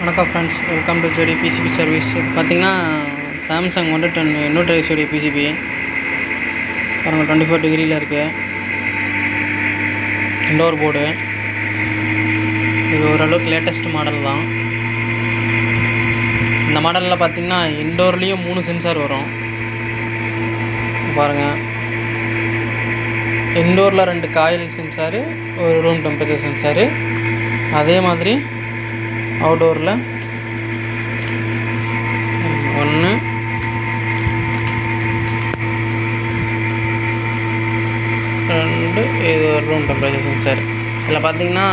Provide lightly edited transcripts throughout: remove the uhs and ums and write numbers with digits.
வணக்கம் friends, welcome to Jodi PCB service. பார்த்திங்கன்னா Samsung வந்து இன்னொரு பிசிபி பாருங்கள், 24 டிகிரியில் இருக்குது. Indoor board. இது ஓரளவுக்கு லேட்டஸ்ட் மாடல் தான். இந்த மாடலில் பார்த்திங்கன்னா இண்டோர்லேயும் 3 சென்சார் வரும். பாருங்கள், இண்டோரில் 2 காயில் சென்சாரு, ஒரு ரூம் டெம்பரேச்சர் சென்சாரு. அதே மாதிரி அவுட்டோரில் 1 2 இது ஒரு ரூம் டெம்பரேச்சர் சென்சார். இதில் பார்த்திங்கன்னா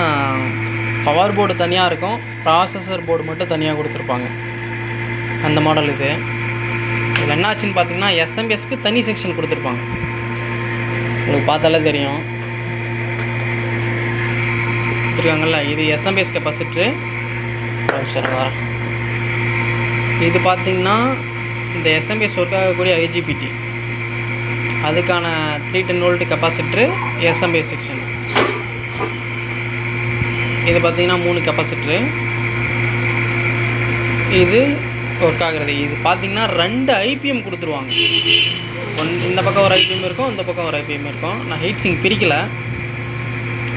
பவர் போர்டு தனியாக இருக்கும், ப்ராசஸர் போர்டு மட்டும் தனியாக கொடுத்துருப்பாங்க. அந்த மாடல் இது. இதில் என்ன ஆச்சுன்னு பார்த்திங்கன்னா எஸ்எம்பிஎஸ்க்கு தனி செக்ஷன் கொடுத்துருப்பாங்க. உங்களுக்கு பார்த்தாலே தெரியும் கொடுத்துருக்காங்கல்ல. இது எஸ்எம்பிஎஸ் கெப்பாசிட்டரு. சரி வரேன். இது பார்த்திங்கன்னா இந்த எஸ்எம்பிஎஸ் ஒர்க் ஆகக்கூடிய ஐஜிபிடி, அதுக்கான 310 வோல்ட் கெப்பாசிட்டரு எஸ்எம்பிஎஸ் செக்ஷன். இது பார்த்திங்கன்னா 3 கெப்பாசிட்டரு இது ஒர்க் ஆகுறது. இது பார்த்திங்கன்னா 2 ஐபிஎம் கொடுத்துருவாங்க. இந்த பக்கம் ஒரு ஐபிஎம் இருக்கும், இந்த பக்கம் ஒரு ஐபிஎம் இருக்கும். நான் ஹீட் சிங்க் பிரிக்கலை,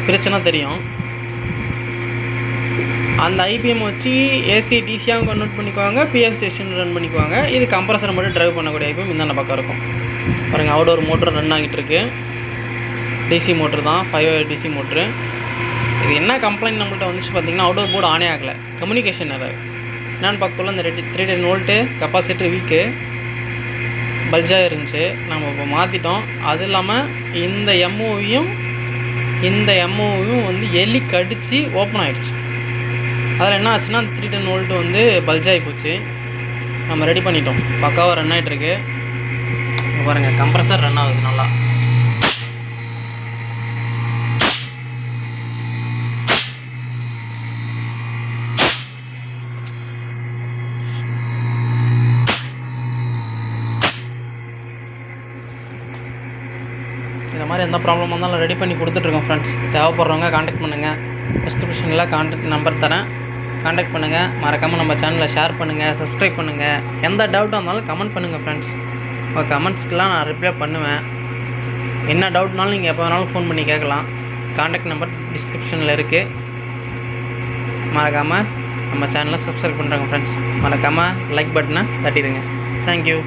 பிரிச்சுன்னா தெரியும். அந்த ஐபிஎம் வச்சு ஏசி டிசியாகவும் கன்வெர்ட் பண்ணிக்குவாங்க, பிஎஃப் ஸ்டேஷன் ரன் பண்ணிக்குவாங்க. இது கம்ப்ரஸரை மட்டும் ட்ரைவ் பண்ணக்கூடிய ஐபிஎம் இந்த பக்கம் இருக்கும். பாருங்கள், அவுடோர் மோட்ரு ரன் ஆகிட்டு இருக்கு. டிசி மோட்ரு தான், 5 wire டிசி மோட்ரு. இது என்ன கம்ப்ளைண்ட் நம்மள்கிட்ட வந்துச்சு பார்த்திங்கன்னா, அவுடோர் போர்டு ஆனே ஆகலை, கம்யூனிகேஷன் எரர். என்னென்னு பார்க்கக்குள்ள இந்த 310 வோல்ட்டு கெப்பாசிட்டர் வீக்கு பல்ஜாக இருந்துச்சு. நம்ம இப்போ மாற்றிட்டோம். அது இல்லாமல் இந்த எம்ஓவியும் வந்து எலி கடித்து ஓப்பன் ஆகிடுச்சு. அதில் என்ன ஆச்சுன்னா 310 வோல்ட்டு வந்து பல்ஜாகி போச்சு. நம்ம ரெடி பண்ணிட்டோம், பக்காவாக ரன் ஆகிட்டுருக்கு. பாருங்கள், கம்ப்ரஸர் ரன் ஆகுது நல்லா. இந்த மாதிரி எந்த ப்ராப்ளம் வந்தாலும் ரெடி பண்ணி கொடுத்துட்ருக்கோம் ஃப்ரெண்ட்ஸ். தேவைப்படுறவங்க கான்டாக்ட் பண்ணுங்கள். டிஸ்கிரிப்ஷனில் கான்டாக்ட் நம்பர் தரேன், கான்டாக்ட் பண்ணுங்கள். மறக்காமல் நம்ம சேனலை ஷேர் பண்ணுங்கள், சப்ஸ்கிரைப் பண்ணுங்கள். எந்த டவுட்டாக இருந்தாலும் கமெண்ட் பண்ணுங்கள் ஃப்ரெண்ட்ஸ். உங்கள் கமெண்ட்ஸ்க்கெலாம் நான் ரிப்ளை பண்ணுவேன். என்ன டவுட்னாலும் நீங்கள் எப்போ வேணாலும் ஃபோன் பண்ணி கேட்கலாம். கான்டாக்ட் நம்பர் டிஸ்கிரிப்ஷனில் இருக்குது. மறக்காமல் நம்ம சேனலை சப்ஸ்கிரைப் பண்ணுறாங்க ஃப்ரெண்ட்ஸ். மறக்காமல் லைக் பட்டனை தட்டிடுங்க. தேங்க்யூ.